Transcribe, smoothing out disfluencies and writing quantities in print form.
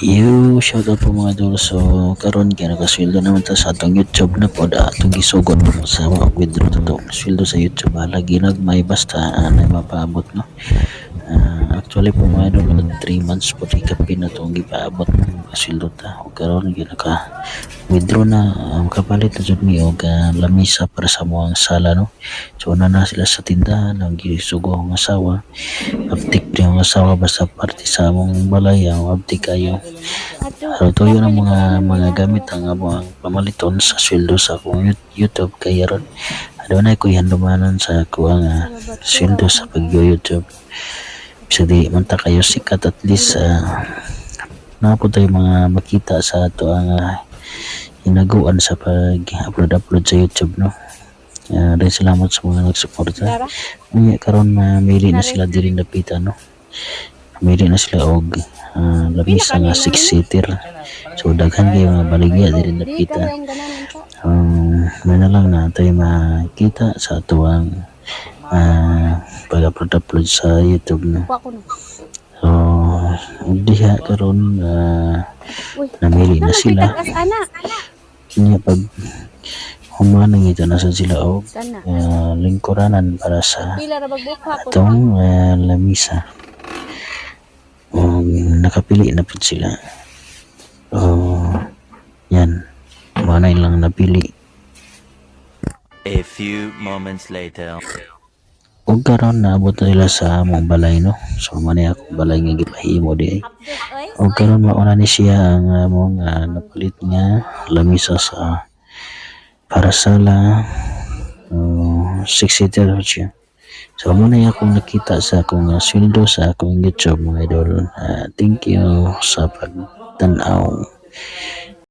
Shout out po mga idol. So karon kaya nakasweldo naman ta sa atong YouTube na pod atong gisugon mo sa mga withdraw to sweldo sa YouTube lagi nagmay basta na mapaabot no. Actually po mga idol mag 3 months po ikapin na itong gipaabot ng sweldo ta o karon kaya naka withdraw na kapalit na jud mi og lamisa para sa mga sala no. So na sila sa tindahan ang gisugo ang asawa aptik yung asawa basta parte sa among balay ang aptik kayo. Tuyo ng mga gamit ang among pamaliton sa sweldo sa akong YouTube kaya ron adunay ko handumanan sa ako ang sweldo sa pag-YouTube. Bisa di man ta kayo sikat at least na po tayo mga makita sa ato ang hinaguan sa pag-upload sa YouTube no. Dahil salamat sa mga nagsuporta. Unya karon mili na sila diri napitan no. Mili na sila og labis nga 6-seater. So daghan kay mga baligya diri napitan. May na lang na tayo makita sa ato ang pag-upload sa YouTube no. So diha karon namili na sila. Nya pag humanang ito na sa sila og lingkuranan para sa atong lamisa. Nakapili na po sila. Yan. Manay lang napili. A few moments later. Og karon naabot na sila sa among balay no. So manay akong balay nga gipahimo di. Og karon mauna ni siya ang among napalit nga lamisa sa para sala 6-seater siya. So muna akong nakita sa akong sweldo sa akong YouTube mga idol. Thank you sa pagtanaw.